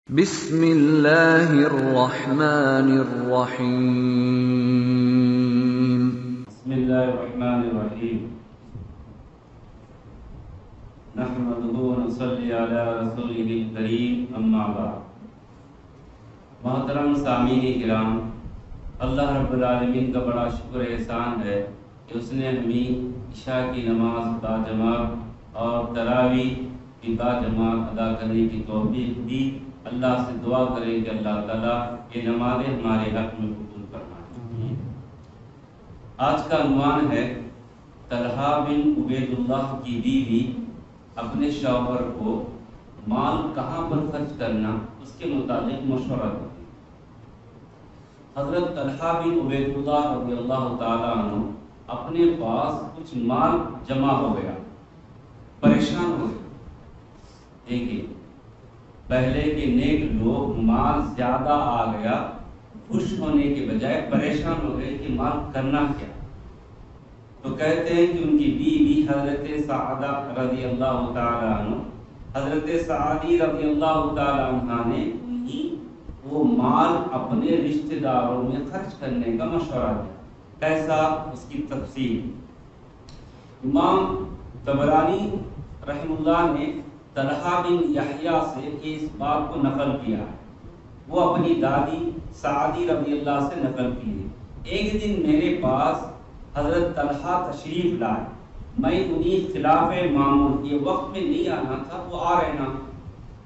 بسم اللہ الرحمن الرحیم بسم اللہ الرحمن الرحیم نحمده ونصلی علی رسولہ الکریم اما بعد۔ محترم سامعین کرام، اللہ رب العالمین کا بڑا شکر احسان ہے کہ اس نے ہمیں عشاء کی نماز باجماعت اور تراویح کی باجماعت ادا کرنے کی توفیق دی۔ اللہ سے دعا کریں کہ اللہ تعالیٰ یہ نمازیں ہمارے حق میں قبول فرمائے۔ آج کا عنوان ہے طلحہ بن عبید اللہ کی بیوی اپنے شوہر کو مال کہاں پر خرچ کرنا، اس کے متعلق مشورہ کرتی۔ حضرت طلحہ بن عبید اللہ رضی اللہ تعالیٰ عنہ اپنے پاس کچھ مال جمع ہو گیا، پریشان ہو گئے۔ دیکھیے، پہلے کے نیک لوگ مال زیادہ آ گیا، خوش ہونے کے بجائے پریشان ہو گئے کہ مال کرنا کیا۔ تو کہتے ہیں کہ ان کی بیوی حضرت سعدہ رضی اللہ تعالیٰ عنہ، حضرت سعدی رضی اللہ تعالیٰ عنہ نے وہ مال اپنے رشتہ داروں میں خرچ کرنے کا مشورہ دیا۔ کیسا، اس کی تفصیل امام طبرانی رحم اللہ نے طلحہ بن یحییٰ سے اس بات کو نقل کیا ہے۔ وہ اپنی دادی سعدی رضی اللہ سے نقل کی ہے۔ ایک دن میرے پاس حضرت طلحہ تشریف لائے، میں انہیں خلاف معمول کے وقت میں نہیں آنا تھا، وہ آ رہے نا،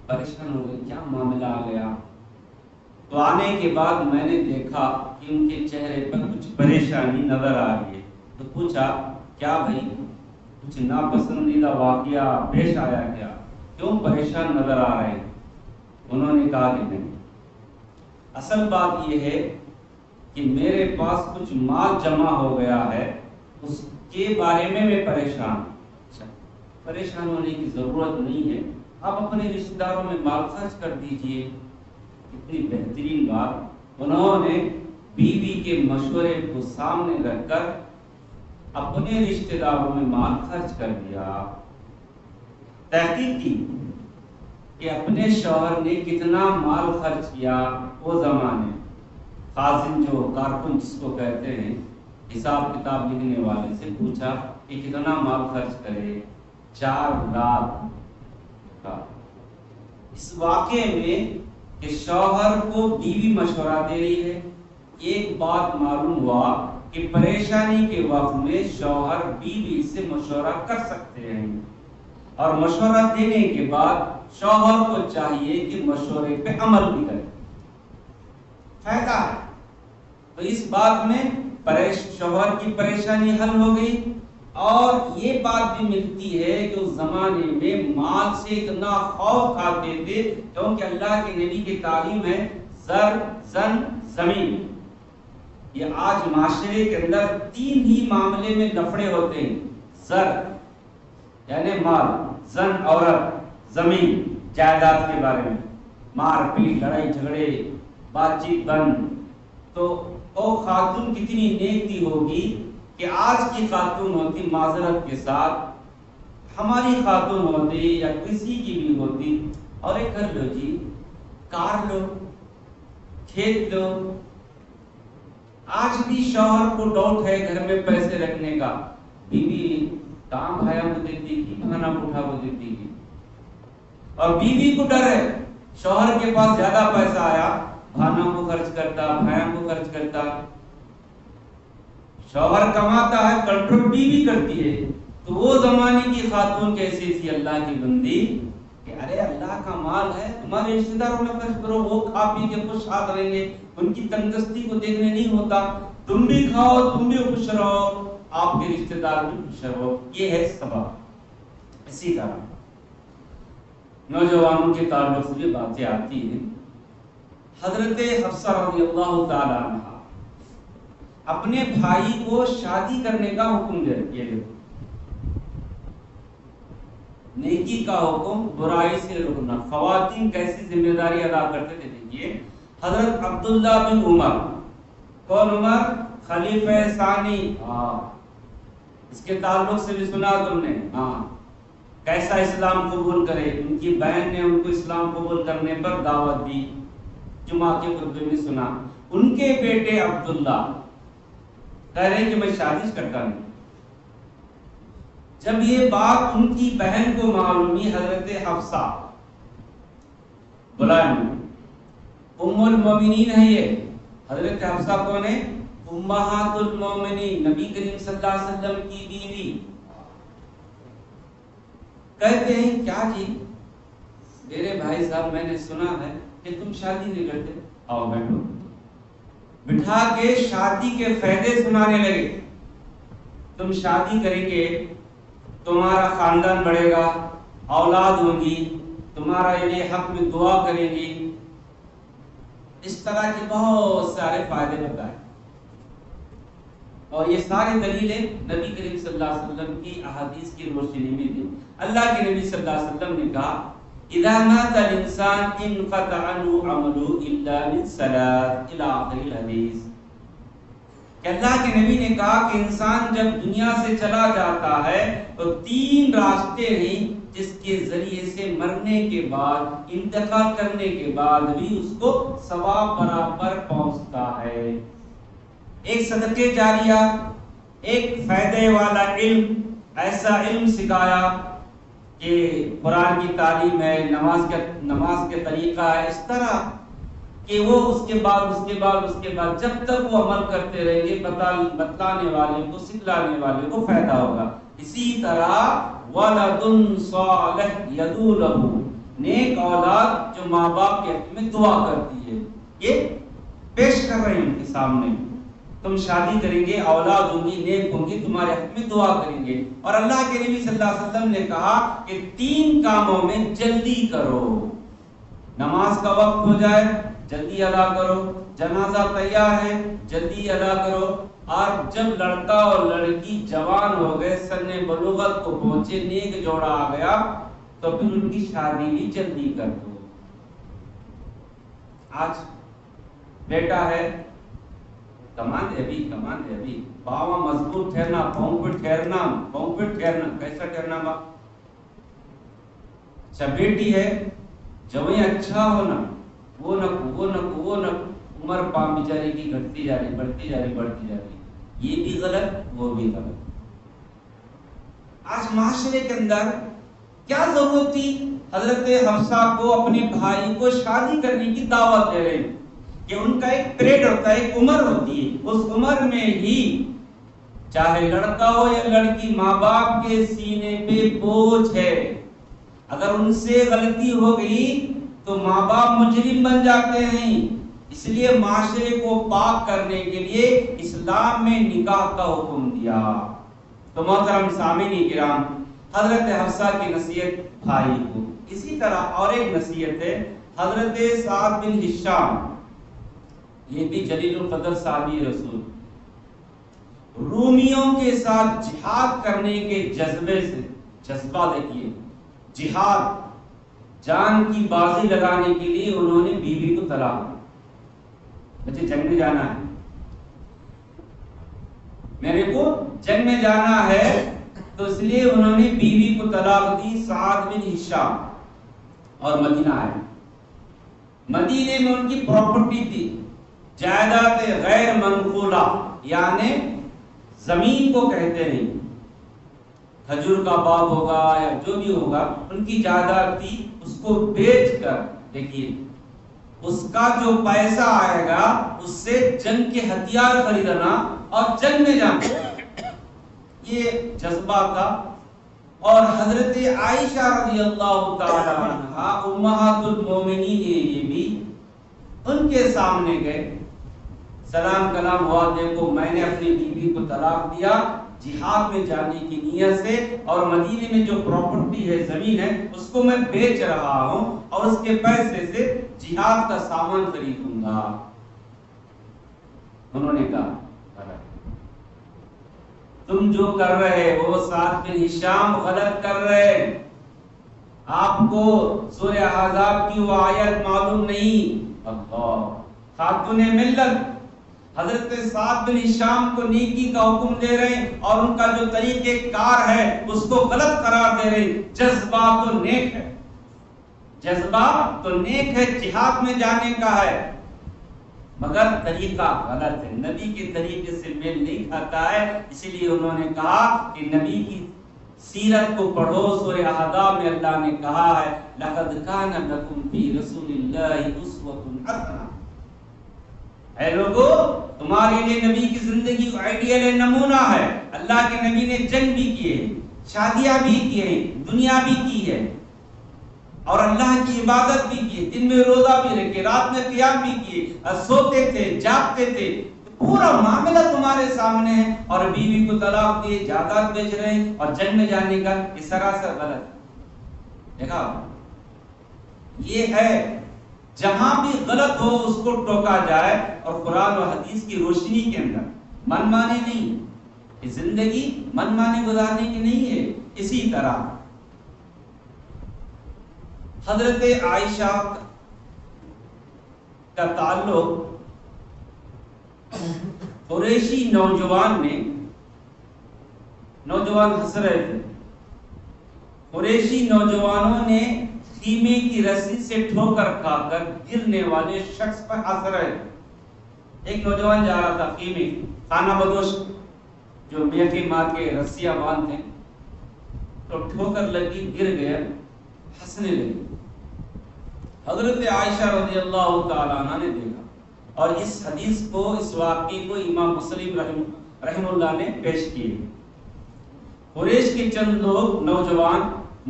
پریشان ہو گئے، کیا معاملہ آ گیا۔ تو آنے کے بعد میں نے دیکھا کہ ان کے چہرے پر کچھ پریشانی نظر آ رہی ہے، تو پوچھا کیا بھائی، کچھ ناپسندیدہ واقعہ پیش آیا کیا، کیوں پریشان نظر آ رہے ہیں؟ انہوں نے کہا کہ نہیں، اصل بات یہ ہے کہ میرے پاس کچھ مال جمع ہو گیا ہے، اس کے بارے میں پریشان ہوں۔ پریشان ہونے کی ضرورت نہیں ہے، آپ اپنے رشتہ داروں میں مال خرچ کر دیجئے۔ اتنی بہترین بات، انہوں نے بیوی کے مشورے کو سامنے رکھ کر اپنے رشتہ داروں میں مال خرچ کر دیا۔ تحقیق کی کہ اپنے شوہر نے کتنا مال خرچ کیا۔ وہ زمانے خازن، جو کارکن جس کو کہتے ہیں، حساب کتاب لکھنے والے سے پوچھا کہ کتنا مال خرچ کرے، 4 لاکھ کا۔ اس واقعے میں کہ شوہر کو بیوی مشورہ دے رہی ہے، ایک بات معلوم ہوا کہ پریشانی کے وقت میں شوہر بیوی سے مشورہ کر سکتے ہیں، اور مشورہ دینے کے بعد شوہر کو چاہیے کہ مشورے پہ عمل بھی کرے، فائدہ ہے۔ تو اس بات میں شوہر کی پریشانی حل ہو گئی، اور یہ بات بھی ملتی ہے کہ اس زمانے میں مال سے اتنا خوف کھاتے تھے، کیونکہ اللہ کے نبی کی تعلیم ہے زر، زن، زمین۔ یہ آج معاشرے کے اندر 3 ہی معاملے میں لفڑے ہوتے ہیں، زر یعنی مال، زن عورت، زمین جائیداد کے بارے میں مار پیٹ، لڑائی جھگڑے، بات چیت بند۔ تو وہ خاتون کتنی نیک دی ہوگی کہ آج کی خاتون ہوتی، معذرت کے ساتھ ہماری خاتون ہوتی یا کسی کی بھی ہوتی، اور ایک کر لو جی، کار لو، کھیت لو۔ آج بھی شوہر کو ڈاؤٹ ہے گھر میں پیسے رکھنے کا، بیوی کام بھایا کو دیتی کی، کھانا اٹھا کو دیتی کی، اور بیوی کو ڈر ہے شوہر کے پاس زیادہ پیسہ آیا، بھانوں کو خرچ کرتا، بھائیوں کو خرچ کرتا۔ شوہر کماتا ہے، کنٹرول بیوی کرتی ہے۔ تو وہ زمانے کی خاتون کیسی تھی اللہ کی بندی کہ ارے اللہ کا مال ہے، تمہارے رشتہ داروں میں خرچ کرو، وہ کھا پی کے خوشحال رہیں گے، ان کی تندرستی کو دیکھنے نہیں ہوتا، تم بھی کھاؤ، تم بھی خوش رہو، آپ کے رشتہ دار بھی خوش رہو۔ یہ ہے سبب۔ اسی طرح نوجوانوں کے تعلق سے بھی باتیں آتی ہیں۔ حضرت حفصہ رضی اللہ تعالی عنہ اپنے بھائی کو شادی کرنے کا حکم دے رہے، نیکی کا حکم، برائی سے روکنا۔ خواتین کیسی ذمہ داری ادا کرتے تھے، دیکھیے حضرت عبداللہ بن عمر، کون عمر؟ خلیفہ ثانی، اس کے تعلق سے بھی سنا تم نے، کیسا اسلام قبول کرے. ان کی بہن نے ان کو اسلام قبول کرنے پر دعوت دی، جمعہ کے خطبے میں سنا. ان کے بیٹے عبداللہ کہہ رہے ہیں کہ میں شادی کرتا نہیں. جب یہ بات ان کی بہن کو معلومی، حضرت حفصہ بلائیں، ام المومنین ہے یہ. حضرت حفصہ کون ہے؟ امہات المومنین، نبی کریم صلی اللہ علیہ وسلم کی بیوی. کہتے ہیں کیا جی میرے بھائی صاحب، میں نے سنا ہے کہ تم شادی نہیں کرتے، آؤ بیٹھو. بٹھا کے شادی کے فائدے سنانے لگے. تم شادی کریں گے، تمہارا خاندان بڑھے گا، اولاد ہوگی، تمہارا یہ حق میں دعا کریں گی. اس طرح کے بہت سارے فائدے بتائے. اور یہ ساری دلیلیں نبی کریم صلی اللہ علیہ وسلم کی احادیث کی روشنی میں تھی. اللہ کے نبی صلی اللہ علیہ وسلم نے کہا اذا مات الانسان انقطع عنه عمله الا من ثلاث الى اخر الحدیث. کہ اللہ کے نبی نے کہا کہ انسان جب دنیا سے چلا جاتا ہے تو 3 راستے ہیں جس کے ذریعے سے مرنے کے بعد، انتقال کرنے کے بعد بھی اس کو ثواب برابر پہنچتا ہے. ایک صدقے جاریہ، ایک فائدے والا علم، ایسا علم سکھایا کہ قرآن کی تعلیم ہے، نماز کے طریقہ ہے، اس طرح کہ وہ اس کے بعد جب تک وہ عمل کرتے رہیں گے بتلانے والے کو، سکھلانے والے کو فائدہ ہوگا. اسی طرح ولد صالح یدعو لہ، نیک اولاد جو ماں باپ کے حق میں دعا کرتی ہے. یہ پیش کر رہے ہیں ان کے سامنے. تم شادی کریں گے، اولاد ہوں گی، نیک ہوں گی، تمہارے حق میں دعا کریں گے. اور اللہ کے نبی صلی اللہ علیہ وسلم نے کہا کہ 3 کاموں میں جلدی کرو. نماز کا وقت ہو جائے جلدی ادا کرو، جنازہ تیار ہے جلدی ادا کرو، اور جب لڑکا اور لڑکی جوان ہو گئے، سن بلوغت کو پہنچے، نیک جوڑا آ گیا، تو پھر ان کی شادی بھی جلدی کر دو. آج بیٹا ہے، کمان ہے ابھی باوا مضبوط ٹھہرنا، پاؤں پہ ٹھہرنا، کیسا ٹھہرنا با؟ اچھا بیٹی ہے، جویں اچھا ہونا، وہ نہ عمر پام بیچاری کی گھٹتی جا رہی، بڑھتی جا رہی. یہ بھی غلط، وہ بھی غلط. آج معاشرے کے اندر کیا ضرورت تھی حضرت حفصہ کو اپنے بھائی کو شادی کرنے کی دعوت دے رہے ہیں کہ ان کا ایک پیریڈ ہوتا ہے، ایک عمر ہوتی ہے، اس عمر میں ہی چاہے لڑکا ہو یا لڑکی، ماں باپ کے سینے پہ بوجھ ہے. اگر ان سے غلطی ہو گئی تو ماں باپ مجرم بن جاتے ہیں. اس لیے معاشرے کو پاک کرنے کے لیے اسلام میں نکاح کا حکم دیا. تو محترم سامعین کرام، حضرت حفصہ کی نصیحت بھائی کو. اسی طرح اور ایک نصیحت ہے حضرت سعد بن ہشام، یہ بھی جلیل القدر صحابی رسول، رومیوں کے ساتھ جہاد کرنے کے جذبے سے، جذبہ دیکھیے، جہاد، جان کی بازی لگانے کے لیے انہوں نے بیوی کو طلاق دی. بچے جنگ میں جانا ہے، میرے کو جنگ میں جانا ہے، تو اس لیے انہوں نے بیوی کو طلاق دی. سعد بن ہشام اور مدینہ آئے. مدینے میں ان کی پراپرٹی تھی، جائیداد غیر منقولہ، یعنی زمین کو کہتے نہیں، کھجور کا باغ ہوگا یا جو بھی ہوگا، ان کی جائیداد تھی. اس کو بیچ کر، دیکھیے، اس کا جو پیسہ آئے گا اس سے جنگ کے ہتھیار خریدنا اور جنگ میں جانا، یہ جذبہ تھا. اور حضرت عائشہ رضی اللہ تعالی عنہا امہات المومنین، یہ بھی ان کے سامنے گئے، سلام کلام ہوا، دیکھو میں نے اپنی بیوی کو طلاق دیا جہاد میں جانے کی نیت سے، اور مدینے میں جو پراپرٹی ہے، زمین ہے، اس کو میں بیچ رہا ہوں اور اس کے پیسے سے جہاد کا سامان خریدوں گا. انہوں نے کہا تم جو کر رہے ہو سعد بن ہشام غلط کر رہے. آپ کو سورہ احزاب کی وہ آیت معلوم نہیں، اللہ خاتون ملت حضرت سعد بن ہشام کو نیکی کا حکم دے رہے ہیں اور ان کا جو طریقہ کار ہے اس کو غلط قرار دے رہے ہیں. جذبہ تو نیک ہے، جذبہ تو نیک ہے، جہاد میں جانے کا ہے، مگر طریقہ غلط ہے، نبی کے طریقے سے میل نہیں کھاتا ہے. اسی لیے انہوں نے کہا کہ نبی کی سیرت کو پڑھو. سورہ احزاب میں اللہ نے کہا ہے لقد کان لکم فی رسول اللہ اسوۃ حسنہ. اے لوگو، تمہارے لیے نبی کی زندگی آئیڈیل نمونہ ہے. اللہ کے نبی نے جنگ بھی کیے، شادیاں بھی کی ہیں، دنیا بھی کی ہے، اور اللہ کی عبادت بھی کی، دن میں روزہ بھی رکھے، رات میں قیام بھی کیے، سوتے تھے، جاگتے تھے. پورا معاملہ تمہارے سامنے ہے، اور بیوی کو طلاق دیے، جائیداد بیچ رہے ہیں، اور جنگ میں جانے کا یہ سراسر غلط ہے. دیکھا، یہ ہے جہاں بھی غلط ہو اس کو ٹوکا جائے، اور قرآن و حدیث کی روشنی کے اندر. من مانے نہیں، یہ زندگی من مانے گزارنے کی نہیں ہے. اسی طرح حضرت عائشہ کا تعلق قریشی نوجوان ہنس رہے تھے. قریشی نوجوانوں نے خیمے کی رسی سے ٹھوکر کھا کر گرنے والے شخص پر ہنس رہے تھے. ایک نوجوان جا رہا تھا خیمے، خانہ بدوش جو میخیں مار کے رسیاں باندھتے ہیں، تو ٹھوکر لگی، گر گیا، ہنسنے لگے. حضرت عائشہ رضی اللہ تعالیٰ عنہ نے دیکھا، اور اس حدیث کو، اس واقعے کو امام مسلم رحم اللہ نے پیش کیے. قریش کے چند لوگ نوجوان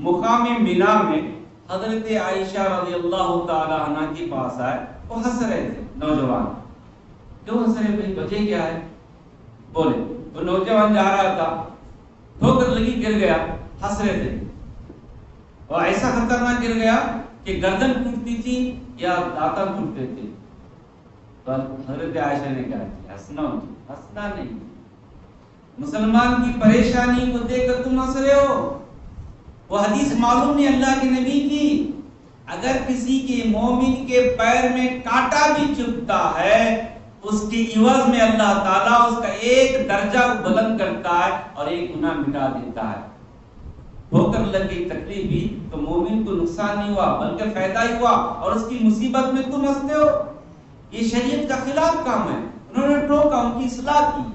مقام مینا میں حضرت عائشہ رضی اللہ تعالیٰ عنہ کے پاس آئے. وہ ہنس رہے تھے. نوجوان کیوں ہنس رہے بھائی، وجہ کیا ہے؟ بولے. وہ نوجوان جا رہا تھا، ٹھوکر لگی، گر گیا، ہنس رہے تھے. اور ایسا خطرناک گر گیا کہ گردن ٹوٹتی تھی یا دانت ٹوٹتے تھے. تو حضرت عائشہ نے کہا ہنسنا نہیں، مسلمان کی پریشانی کو دیکھ کر تم ہنس رہے ہو. وہ حدیث معلوم نہیں اللہ کے نبی کی، اگر کسی کے مومن کے پیر میں کانٹا بھی چبھتا ہے اس کے عوض میں اللہ تعالیٰ اس کا ایک درجہ بلند کرتا ہے اور ایک گناہ مٹا دیتا ہے. ٹھوکر لگ گئی، تکلیف بھی، تو مومن کو نقصان نہیں ہوا بلکہ فائدہ ہی ہوا، اور اس کی مصیبت میں تم ہنستے ہو. یہ شریعت کا خلاف کام ہے. انہوں نے ٹوکا، ان کی اصلاح کی.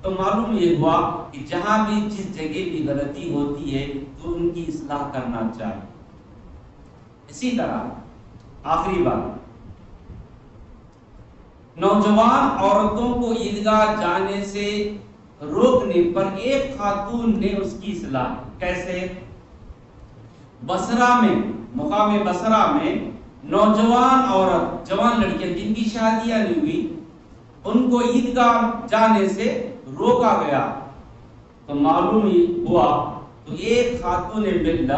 تو معلوم یہ ہوا کہ جہاں بھی جس جگہ بھی غلطی ہوتی ہے تو ان کی اصلاح کرنا چاہیے. اسی طرح آخری بات، نوجوان عورتوں کو عیدگاہ جانے سے روکنے پر ایک خاتون نے اس کی اصلاح. کیسے؟ بصرہ میں، مقام بصرہ میں نوجوان عورت، جوان لڑکیاں جن کی شادیاں نہیں ہوئی، ان کو عیدگاہ جانے سے روکا گیا. تو معلوم ہی ہوا، تو ایک خاتون ملت،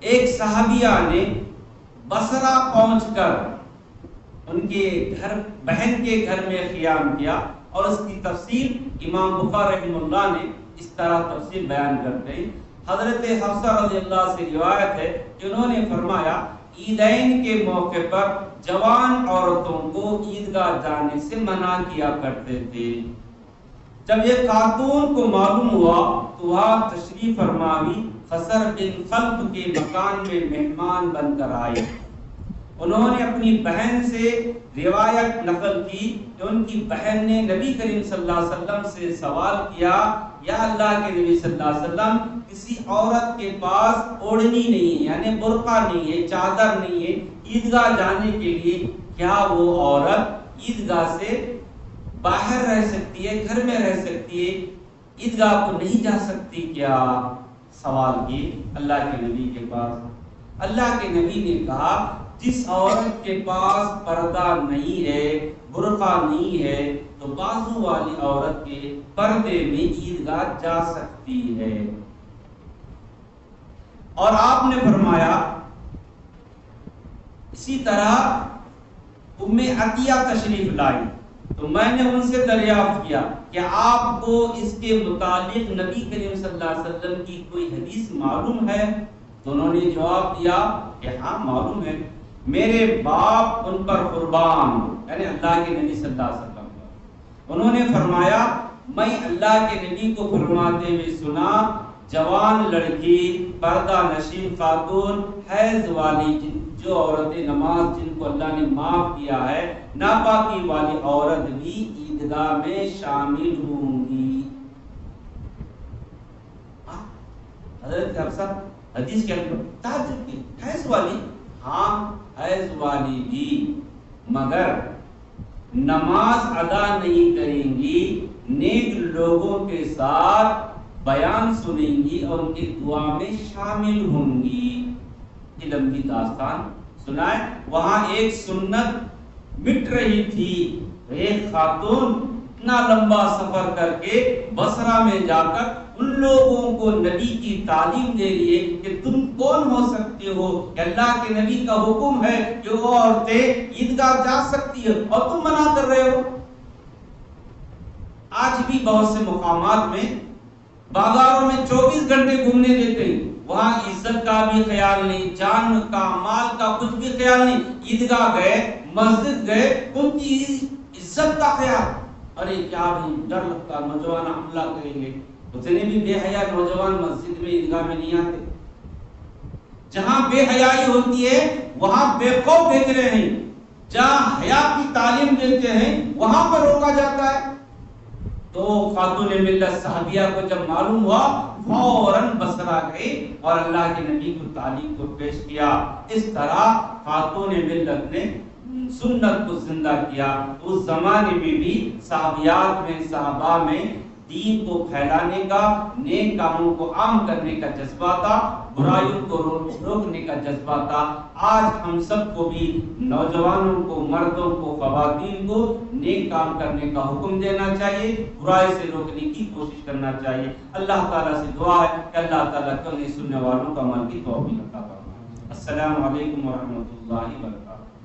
ایک صحابیہ نے بصرہ پہنچ کر ان کے گھر، بہن کے گھر میں قیام کیا، اور اس کی تفصیل امام بخاری رحمہ اللہ نے اس طرح تفصیل بیان کرتے ہیں. حضرت حفصہ رضی اللہ سے روایت ہے کہ انہوں نے فرمایا عیدین کے موقع پر جوان عورتوں کو عیدگاہ جانے سے منع کیا کرتے تھے. جب یہ خاتون کو معلوم ہوا تو وہاں تشریف فرما ہوئی خسر بن خلف کے مکان میں مہمان بن کر آئی. انہوں نے اپنی بہن سے روایت نقل کی کہ ان کی بہن نے نبی کریم صلی اللہ علیہ وسلم سے سوال کیا، یا اللہ کے نبی صلی اللہ علیہ وسلم، کسی عورت کے پاس اوڑھنی نہیں ہے، یعنی برقع نہیں ہے، چادر نہیں ہے، عیدگاہ جانے کے لیے کیا وہ عورت عیدگاہ سے باہر رہ سکتی ہے، گھر میں رہ سکتی ہے، عیدگاہ کو نہیں جا سکتی کیا؟ سوال کی اللہ کے نبی کے پاس. اللہ کے نبی نے کہا جس عورت کے پاس پردہ نہیں ہے، برقع نہیں ہے، تو بازو والی عورت کے پردے میں عیدگاہ جا سکتی ہے. اور آپ نے فرمایا اسی طرح ام عطیہ تشریف لائی، تو میں نے ان سے دریافت کیا کہ آپ کو اس کے متعلق نبی کریم صلی اللہ علیہ وسلم کی کوئی حدیث معلوم ہے؟ تو انہوں نے جواب دیا کہ ہاں معلوم ہے، میرے باپ ان پر قربان، یعنی اللہ کے نبی صلی اللہ علیہ وسلم. انہوں نے فرمایا میں اللہ کے نبی کو فرماتے ہوئے سنا جوان لڑکی، پردہ نشین خاتون، حیض والی جو عورت نماز جن کو اللہ نے معاف کیا ہے، ناپاکی والی عورت بھی عیدگاہ میں شامل ہوں گی۔ حضرت حفصہ حدیث کے اندر تعجب کی، حیض والی؟ ہاں حیض والی بھی، مگر نماز ادا نہیں کریں گی، نیک لوگوں کے ساتھ بیان سنیں گی اور ان کی دعا میں شامل ہوں گی۔ یہ لمبی داستان سنائے۔ وہاں ایک سنت مٹ رہی تھی، ایک خاتون اتنا لمبا سفر کر کے بصرہ میں جا کر ان لوگوں کو نبی کی تعلیم دے رہی ہے کہ تم کون ہو سکتے ہو کہ اللہ کے نبی کا حکم ہے کہ وہ عورتیں عیدگاہ جا سکتی ہے اور تم منع کر رہے ہو۔ آج بھی بہت سے مقامات میں بازاروں میں 24 گھنٹے گھومنے دیتے ہیں، وہاں عزت کا بھی خیال نہیں، جان کا مال کا کچھ بھی خیال نہیں۔ عیدگاہ گئے، مسجد گئے، ان کی عزت کا خیال، ارے کیا بھی ڈر لگتا نوجوان حملہ کریں گے۔ اتنے بھی بے حیا نوجوان مسجد میں عیدگاہ میں نہیں آتے۔ جہاں بے حیائی ہوتی ہے وہاں بے خوف بھیج رہے ہیں، جہاں حیا کی تعلیم دیتے ہیں وہاں پر روکا جاتا ہے۔ تو خاتون ملت صحابیہ کو جب معلوم ہوا فوراً بصرہ گئے اور اللہ کے نبی کو تعلیم کو پیش کیا۔ اس طرح خاتون ملت نے سنت کو زندہ کیا۔ اس زمانے میں بھی صحابیات میں، صحابہ میں دین کو پھیلانے کا، نیک کاموں کو عام کرنے کا جذبہ تھا، برائیوں کو روکنے کا جذبہ تھا۔ آج ہم سب کو بھی، نوجوانوں کو، مردوں کو، خواتین کو نیک کام کرنے کا حکم دینا چاہیے، برائی سے روکنے کی کوشش کرنا چاہیے۔ اللہ تعالیٰ سے دعا ہے کہ اللہ تعالیٰ کل سننے والوں کا عمل کی توفیق عطا فرمائے۔ السلام علیکم ورحمۃ اللہ وبرکاتہ۔